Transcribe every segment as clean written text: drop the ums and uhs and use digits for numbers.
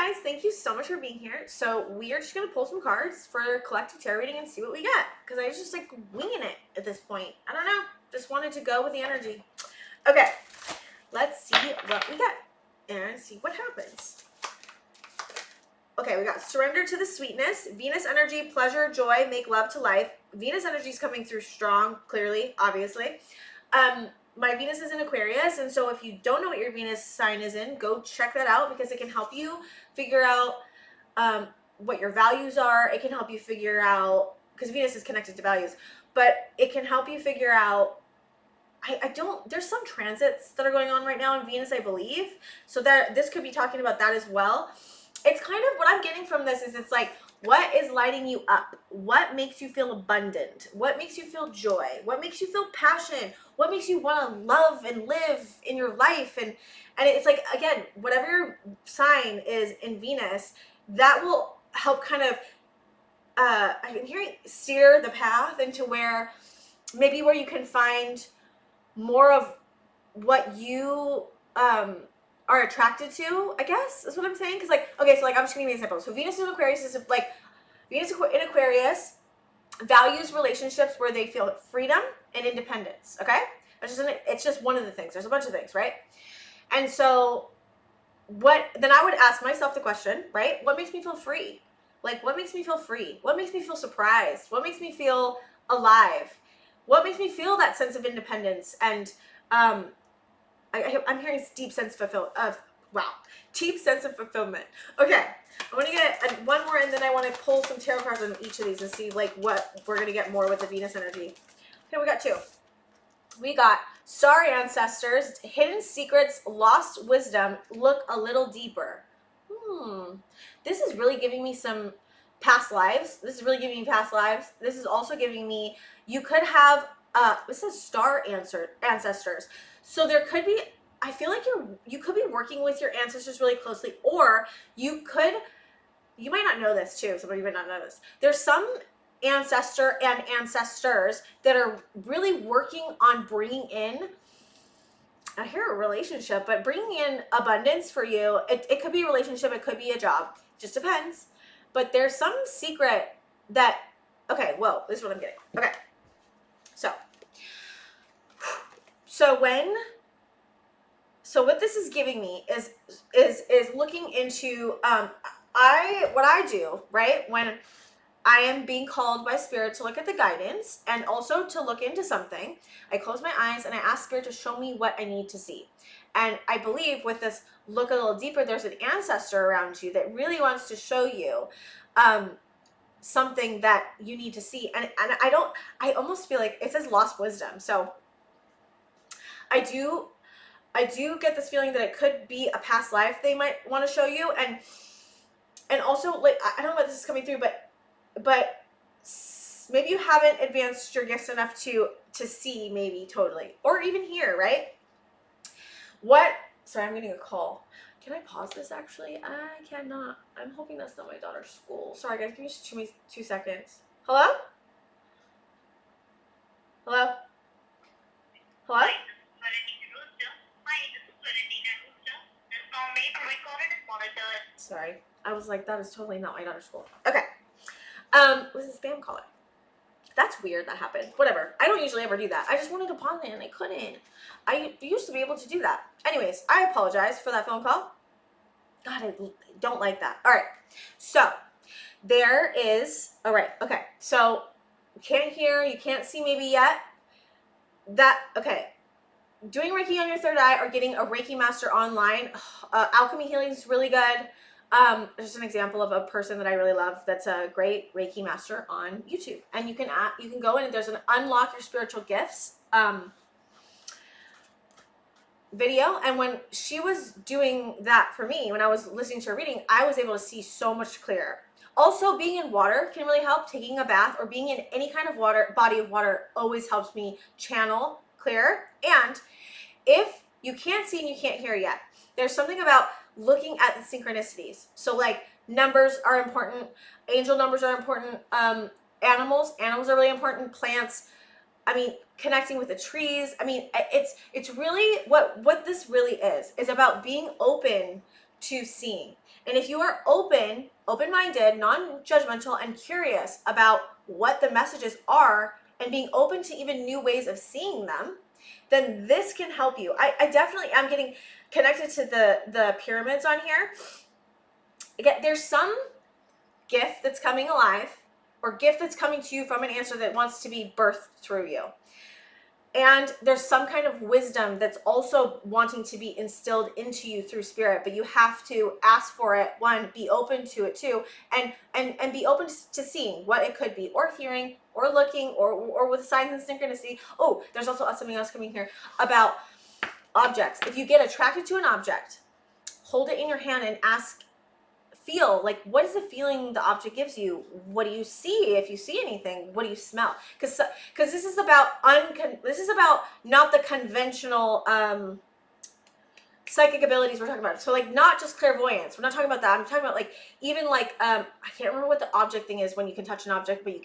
guys, thank you so much for being here. So we are just gonna pull some cards for collective tarot reading and see what we get, because I was just like winging it at this point. I don't know, just wanted to go with the energy. Okay, let's see what we get and see what happens. Okay, we got surrender to the sweetness, Venus energy, pleasure, joy, make love to life. Venus energy is coming through strong, clearly, obviously. My Venus is in Aquarius, and so if you don't know what your Venus sign is in, go check that out, because it can help you figure out what your values are. It can help you figure out, because Venus is connected to values, but it can help you figure out, there's some transits that are going on right now in Venus, I believe, so that this could be talking about that as well. It's kind of what I'm getting from this is it's like, what is lighting you up? What makes you feel abundant? What makes you feel joy? What makes you feel passion? What makes you want to love and live in your life? And it's like, again, whatever your sign is in Venus, that will help kind of, I'm hearing steer the path into where you can find more of what you, are attracted to, I guess, is what I'm saying. Because like, okay, so like, I'm just gonna give you an example. So Venus in Aquarius is like, Venus in Aquarius values relationships where they feel freedom and independence, okay? It's just one of the things. There's a bunch of things, right? And so then I would ask myself the question, right? What makes me feel free? Like, what makes me feel free? What makes me feel surprised? What makes me feel alive? What makes me feel that sense of independence? And, I'm hearing deep sense deep sense of fulfillment. Okay, I want to get one more, and then I want to pull some tarot cards on each of these and see like what we're gonna get more with the Venus energy. Okay, we got two. We got star ancestors, hidden secrets, lost wisdom. Look a little deeper. This is really giving me some past lives. This is really giving me past lives. This is also giving me, you could have this is star ancestors. So there could be, I feel like you could be working with your ancestors really closely, or you might not know this too. Some of you might not know this. There's some ancestor and ancestors that are really working on bringing in, I hear a relationship, but bringing in abundance for you. It could be a relationship. It could be a job. Just depends. But there's some secret that, okay, well, this is what I'm getting. Okay. So what this is giving me is looking into what I do, right? When I am being called by Spirit to look at the guidance and also to look into something, I close my eyes and I ask Spirit to show me what I need to see. And I believe with this look a little deeper, there's an ancestor around you that really wants to show you something that you need to see. And I almost feel like it says lost wisdom. So I do get this feeling that it could be a past life they might want to show you, and also like, I don't know what this is coming through, but maybe you haven't advanced your gifts enough to see, maybe totally, or even hear, right? Sorry, I'm getting a call. Can I pause this actually? I cannot. I'm hoping that's not my daughter's school. Sorry guys, give me just 2 seconds. Hello? Hello? Hello? Sorry, I was like, that is totally not my daughter's school. Okay, it was a spam caller. That's weird that happened. Whatever, I don't usually ever do that. I just wanted to pause it and I couldn't. I used to be able to do that. Anyways, I apologize for that phone call. God, I don't like that. All right, so there is, all right, okay, so you can't hear, you can't see maybe yet. Okay. Doing Reiki on your third eye or getting a Reiki master online. Alchemy healing is really good. Just an example of a person that I really love that's a great Reiki master on YouTube. And you can go in and there's an unlock your spiritual gifts video. And when she was doing that for me, when I was listening to her reading, I was able to see so much clearer. Also, being in water can really help. Taking a bath or being in any kind of body of water always helps me channel clearer. And if you can't see and you can't hear yet, there's something about looking at the synchronicities. So like numbers are important, angel numbers are important, animals are really important, plants, I mean, connecting with the trees. I mean, it's really what this really is about being open to seeing. And if you are open-minded, non-judgmental, and curious about what the messages are and being open to even new ways of seeing them, then this can help you. I definitely am getting connected to the pyramids on here. Again, there's some gift that's coming alive or gift that's coming to you from an ancestor that wants to be birthed through you. And there's some kind of wisdom that's also wanting to be instilled into you through spirit, but you have to ask for it. One, be open to it too, and be open to seeing what it could be, or hearing, or looking, or with signs and synchronicity. Oh, there's also something else coming here about objects. If you get attracted to an object, hold it in your hand and feel like, what is the feeling the object gives you? What do you see? If you see anything, what do you smell? Because this is about not the conventional psychic abilities we're talking about. So like not just clairvoyance. We're not talking about that. I'm talking about like even like I can't remember what the object thing is when you can touch an object, but you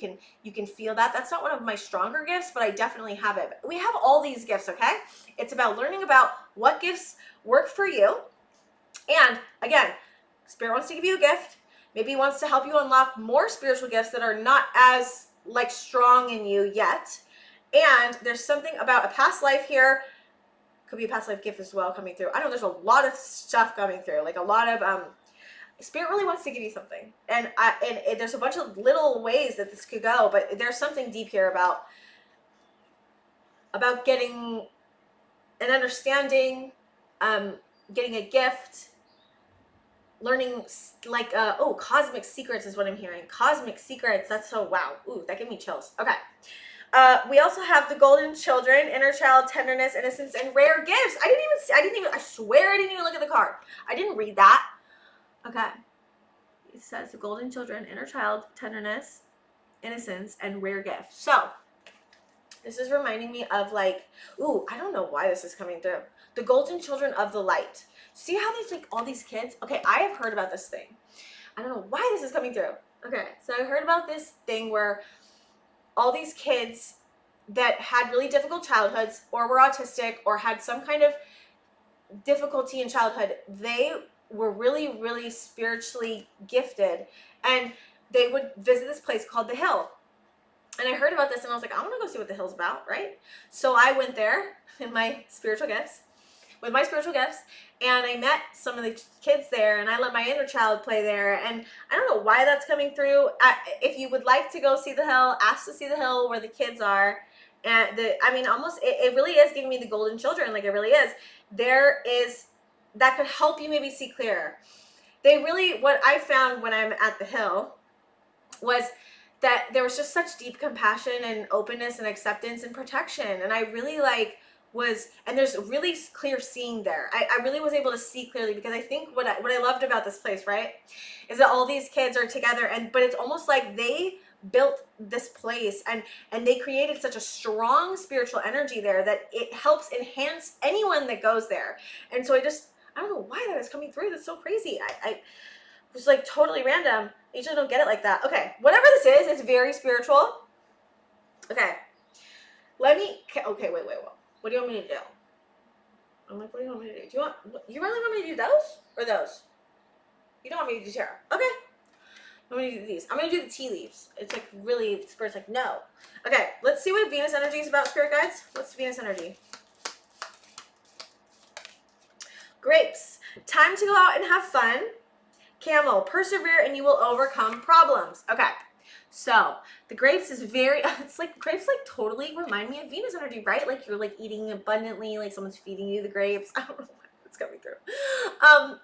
can feel that. That's not one of my stronger gifts, but I definitely have it. We have all these gifts, okay? It's about learning about what gifts work for you. And again, Spirit wants to give you a gift. Maybe he wants to help you unlock more spiritual gifts that are not as like strong in you yet. And there's something about a past life here. Could be a past life gift as well coming through. I know there's a lot of stuff coming through. Like a lot of Spirit really wants to give you something. And there's a bunch of little ways that this could go, but there's something deep here about getting an understanding, getting a gift, learning like cosmic secrets is what I'm hearing. Cosmic secrets. That's so wow. Ooh, that gave me chills. Okay. We also have the golden children, inner child, tenderness, innocence, and rare gifts. I swear I didn't even look at the card. I didn't read that. Okay. It says the golden children, inner child, tenderness, innocence, and rare gifts. So this is reminding me of like, ooh, I don't know why this is coming through. The golden children of the light. See how there's like all these kids? Okay, I have heard about this thing. I don't know why this is coming through. Okay, so I heard about this thing where all these kids that had really difficult childhoods or were autistic or had some kind of difficulty in childhood, they were really, really spiritually gifted, and they would visit this place called the Hill. And I heard about this and I was like, I want to go see what the Hill's about, right? So I went there with my spiritual gifts, and I met some of the kids there, and I let my inner child play there. And I don't know why that's coming through. If you would like to go see the Hill, ask to see the Hill where the kids are. And it really is giving me the golden children. Like it really is. That could help you maybe see clearer. What I found when I'm at the Hill was that there was just such deep compassion and openness and acceptance and protection. And I really and there's really clear seeing there. I really was able to see clearly, because I think what I loved about this place, right, is that all these kids are together, but it's almost like they built this place and they created such a strong spiritual energy there that it helps enhance anyone that goes there. And so I don't know why that is coming through. That's so crazy. I was like totally random. I usually don't get it like that. Okay, whatever this is, it's very spiritual. Okay, okay, wait. What do you want me to do? I'm like, what do you want me to do? You really want me to do those or those? You don't want me to do tarot. Okay. I'm going to do these. I'm going to do the tea leaves. It's like really, Spirit's like, no. Okay, let's see what Venus energy is about, Spirit guides. What's Venus energy? Grapes. Time to go out and have fun. Camel. Persevere and you will overcome problems. Okay. So the grapes is grapes totally remind me of Venus energy, right? Like you're like eating abundantly, like someone's feeding you the grapes. I don't know what's coming through.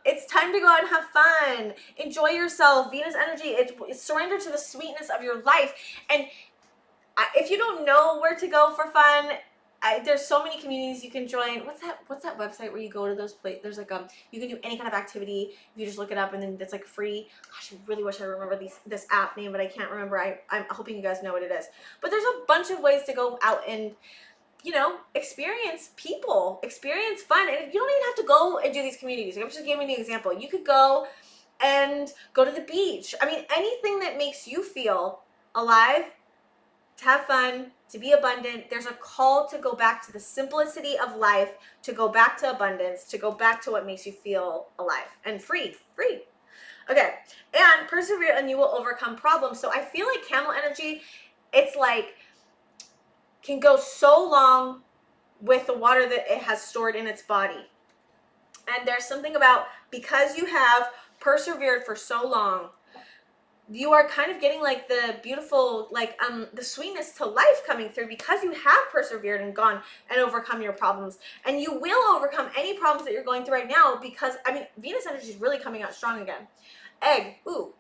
It's time to go out and have fun. Enjoy yourself. Venus energy, it's surrender to the sweetness of your life. And if you don't know where to go for fun, there's so many communities you can join. What's that website where you go to those places? There's like you can do any kind of activity if you just look it up, and then it's like free. Gosh, I really wish I remember this app name, but I can't remember. I'm hoping you guys know what it is. But there's a bunch of ways to go out and experience people, experience fun, and you don't even have to go and do these communities. Like I'm just giving you an example. You could go to the beach. I mean, anything that makes you feel alive to have fun, to be abundant. There's a call to go back to the simplicity of life, to go back to abundance, to go back to what makes you feel alive and free. Okay, and persevere and you will overcome problems. So I feel like camel energy, it's like, can go so long with the water that it has stored in its body. And there's something about, because you have persevered for so long, you are kind of getting like the beautiful, like the sweetness to life coming through, because you have persevered and gone and overcome your problems. And you will overcome any problems that you're going through right now, because I mean, Venus energy is really coming out strong again. Egg, ooh,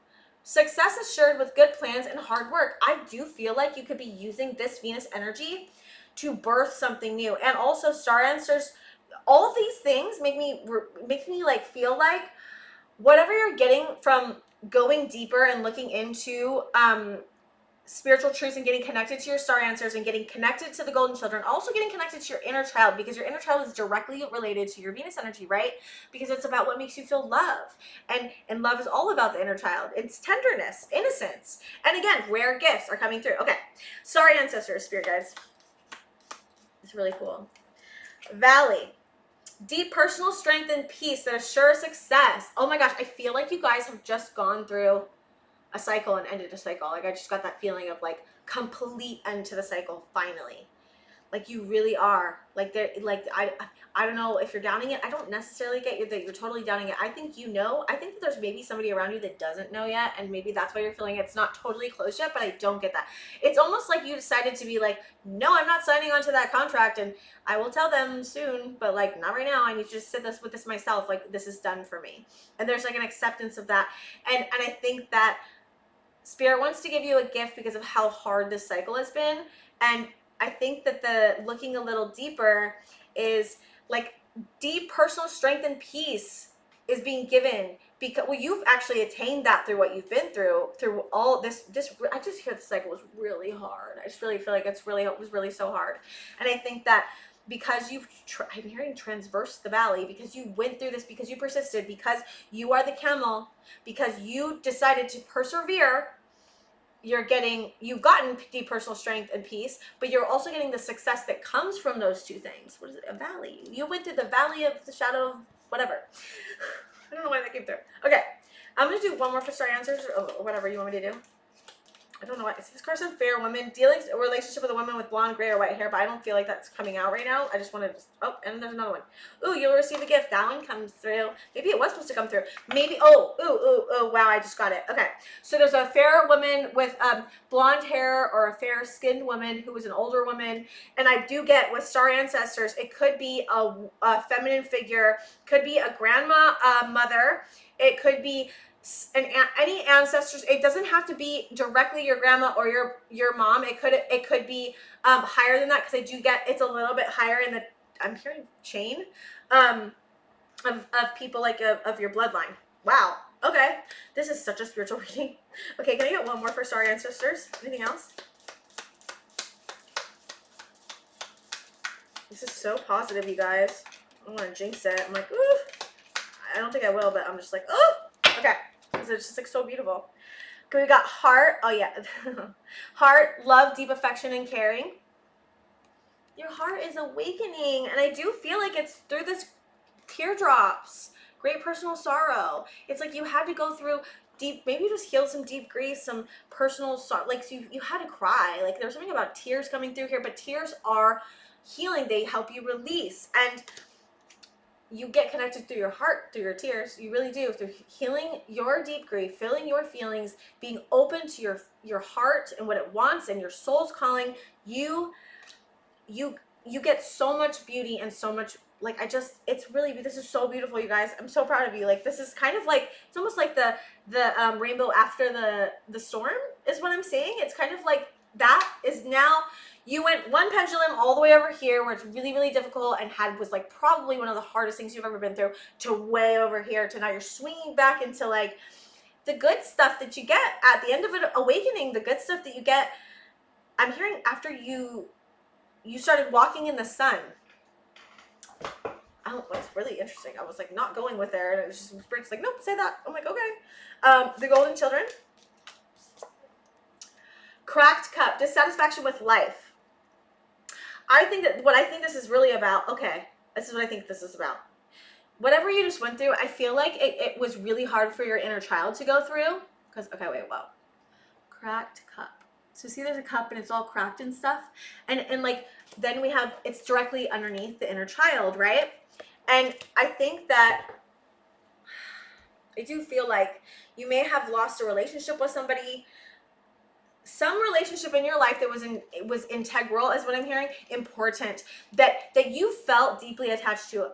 success assured with good plans and hard work. I do feel like you could be using this Venus energy to birth something new. And also star answers, all of these things make me like feel like whatever you're getting from going deeper and looking into spiritual truths and getting connected to your star answers and getting connected to the golden children, also getting connected to your inner child, because your inner child is directly related to your Venus energy, right? Because it's about what makes you feel love, and love is all about the inner child. It's tenderness, innocence, and again, rare gifts are coming through. Okay, star ancestors, spirit guides. It's really cool. Valley. Deep personal strength and peace that assure success. Oh my gosh, I feel like you guys have just gone through a cycle and ended a cycle. Like I just got that feeling of like complete end to the cycle finally. Like you really are. Like there, like I don't know if you're downing it. I don't necessarily get you that you're totally downing it. I think you know. I think that there's maybe somebody around you that doesn't know yet, and maybe that's why you're feeling it's not totally closed yet. But I don't get that. It's almost like you decided to be like, no, I'm not signing on to that contract, and I will tell them soon, but like not right now. I need to just sit with this myself. Like this is done for me, and there's like an acceptance of that, and I think that Spirit wants to give you a gift because of how hard this cycle has been. And I think that the looking a little deeper is like deep personal strength and peace is being given, because well, you've actually attained that through what you've been through all this. I just hear the cycle was really hard. I just really feel like it was really so hard. And I think that because I'm hearing transverse the valley, because you went through this, because you persisted, because you are the camel, because you decided to persevere, you've gotten deep personal strength and peace, but you're also getting the success that comes from those two things. What is it? A valley. You went through the valley of the shadow of whatever. I don't know why that came through. Okay, I'm gonna do one more for star answers, or whatever you want me to do. I don't know why. This card says fair woman. Dealing a relationship with a woman with blonde, gray, or white hair, but I don't feel like that's coming out right now. I just want to oh, and there's another one. Ooh, you'll receive a gift. That one comes through. Maybe it was supposed to come through. Maybe, oh, wow, I just got it. Okay, so there's a fair woman with blonde hair, or a fair-skinned woman who is an older woman, and I do get with star ancestors, it could be a feminine figure, could be a grandma, mother, it could be any ancestors. It doesn't have to be directly your grandma or your mom. It could be higher than that, because I do get it's a little bit higher in the, I'm hearing chain of people like of your bloodline. Wow. Okay, this is such a spiritual reading. Okay, can I get one more for star ancestors? Anything else? This is so positive, you guys. I don't want to jinx it. I'm like, ooh. I don't think I will, but I'm just like, oh. Okay. It's just like so beautiful. Okay, we got heart. Oh yeah. Heart, love, deep affection, and caring. Your heart is awakening, and I do feel like it's through this teardrops, great personal sorrow. It's like you had to go through deep, maybe you just healed some deep grief, some personal sorrow, like so you had to cry. Like there's something about tears coming through here, but tears are healing. They help you release, and you get connected through your heart, through your tears. You really do, through healing your deep grief, feeling your feelings, being open to your heart and what it wants, and your soul's calling. You get so much beauty and so much, like, it's really, this is so beautiful, you guys. I'm so proud of you. Like, this is kind of like, it's almost like the rainbow after the storm is what I'm saying. It's kind of like that is now, you went one pendulum all the way over here where it's really, really difficult and was like probably one of the hardest things you've ever been through, to way over here to now you're swinging back into like the good stuff that you get at the end of an awakening, the good stuff that you get. I'm hearing after you started walking in the sun. Oh, that's really interesting. I was like not going with there, and it was just Spirit's like, nope, say that. I'm like, okay. The golden children. Cracked cup, dissatisfaction with life. I think that what I think this is really about, okay, this is what I think this is about. Whatever you just went through, I feel like it was really hard for your inner child to go through. Because, okay, wait, whoa. Cracked cup. So see there's a cup and it's all cracked and stuff. And like, then we have, it's directly underneath the inner child, right? And I think that, I do feel like you may have lost a relationship with somebody, some relationship in your life that was integral, is what I'm hearing, important, that you felt deeply attached to.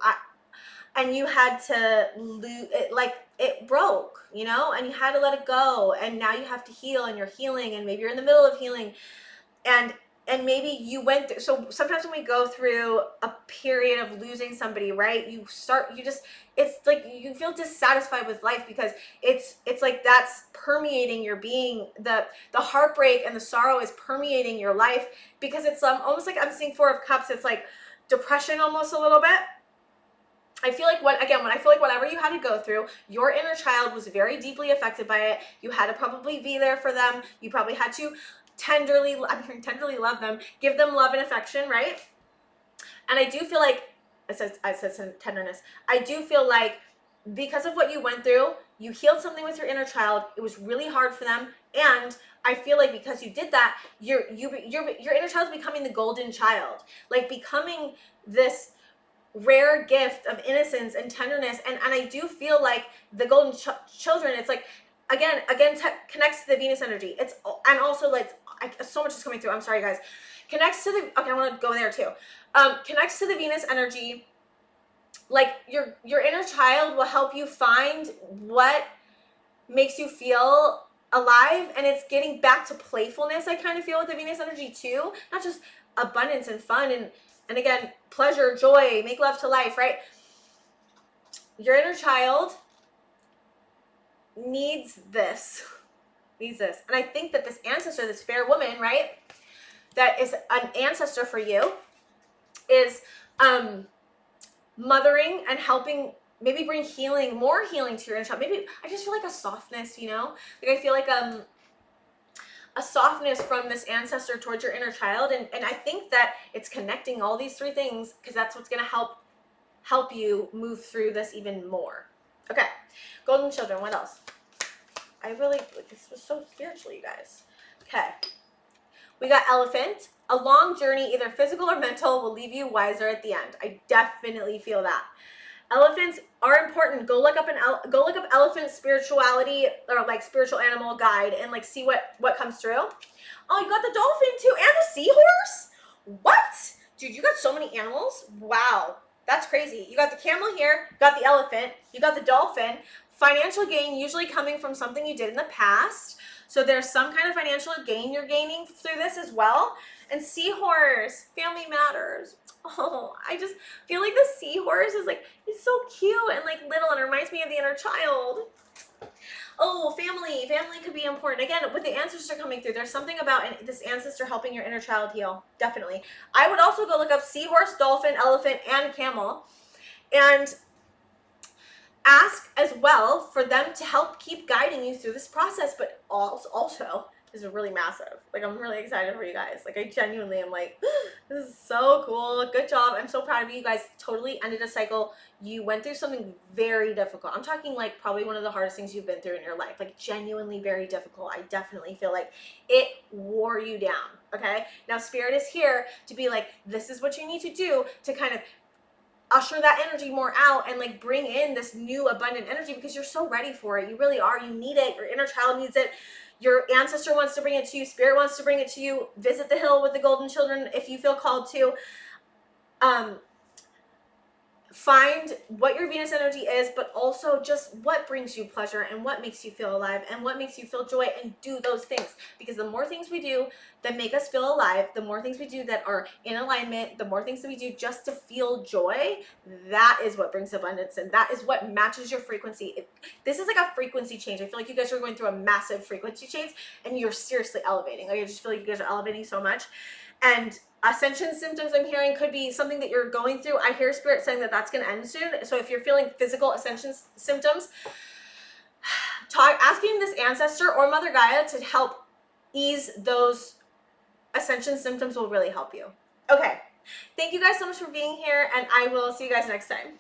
And you had to lose it, like it broke, you know, and you had to let it go, and now you have to heal, and you're healing, and maybe you're in the middle of healing, and maybe you went through, so sometimes when we go through a period of losing somebody, right, it's like you feel dissatisfied with life because it's like that's permeating your being. The heartbreak and the sorrow is permeating your life because it's almost like, I'm seeing Four of Cups, it's like depression almost a little bit. I feel like when I feel like whatever you had to go through, your inner child was very deeply affected by it. You had to probably be there for them. You probably had to tenderly love them, give them love and affection, right? And I do feel like, I said tenderness. I do feel like because of what you went through, you healed something with your inner child. It was really hard for them, and I feel like because you did that, your inner child's becoming the golden child, like becoming this rare gift of innocence and tenderness. And I do feel like the golden children, it's like again connects to the Venus energy. It's, and also like so much is coming through, I'm sorry guys, connects to the, okay, I want to go there too, connects to the Venus energy. Like your inner child will help you find what makes you feel alive, and it's getting back to playfulness. I kind of feel with the Venus energy too, not just abundance and fun and again, pleasure, joy, make love to life, right? Your inner child needs this. And I think that this ancestor, this fair woman, right, that is an ancestor for you, is mothering and helping maybe bring healing, more healing to your inner child. Maybe I just feel like a softness, you know? Like I feel like a softness from this ancestor towards your inner child, and I think that it's connecting all these three things because that's what's going to help you move through this even more. Okay, golden children, what else? This was so spiritual, you guys. Okay, we got elephant. A long journey, either physical or mental, will leave you wiser at the end. I definitely feel that. Elephants are important. Go look up elephant spirituality, or like spiritual animal guide, and like see what comes through. Oh, you got the dolphin too, and the seahorse. What, dude? You got so many animals. Wow, that's crazy. You got the camel here. You got the elephant. You got the dolphin. Financial gain usually coming from something you did in the past. So there's some kind of financial gain you're gaining through this as well. And seahorse, family matters. Oh, I just feel like the seahorse is like, it's so cute and like little, and it reminds me of the inner child. Oh, family could be important. Again, with the ancestor coming through, there's something about this ancestor helping your inner child heal. Definitely. I would also go look up seahorse, dolphin, elephant, and camel, and ask as well for them to help keep guiding you through this process. But also this is really massive. Like, I'm really excited for you guys. Like, I genuinely am like, this is so cool. Good job. I'm so proud of you. You guys totally ended a cycle. You went through something very difficult. I'm talking like probably one of the hardest things you've been through in your life. Like, genuinely very difficult. I definitely feel like it wore you down. Okay? Now, Spirit is here to be like, this is what you need to do to kind of usher that energy more out and like bring in this new abundant energy, because you're so ready for it. You really are. You need it. Your inner child needs it. Your ancestor wants to bring it to you. Spirit wants to bring it to you. Visit the hill with the golden children if you feel called to. Find what your Venus energy is, but also just what brings you pleasure and what makes you feel alive and what makes you feel joy, and do those things. Because the more things we do that make us feel alive, the more things we do that are in alignment, the more things that we do just to feel joy, that is what brings abundance, and that is what matches your frequency. This is like a frequency change. I feel like you guys are going through a massive frequency change and you're seriously elevating. Like, I just feel like you guys are elevating so much. And ascension symptoms I'm hearing could be something that you're going through. I hear Spirit saying that that's going to end soon. So if you're feeling physical ascension symptoms, asking this ancestor or Mother Gaia to help ease those ascension symptoms will really help you. Okay. Thank you guys so much for being here, and I will see you guys next time.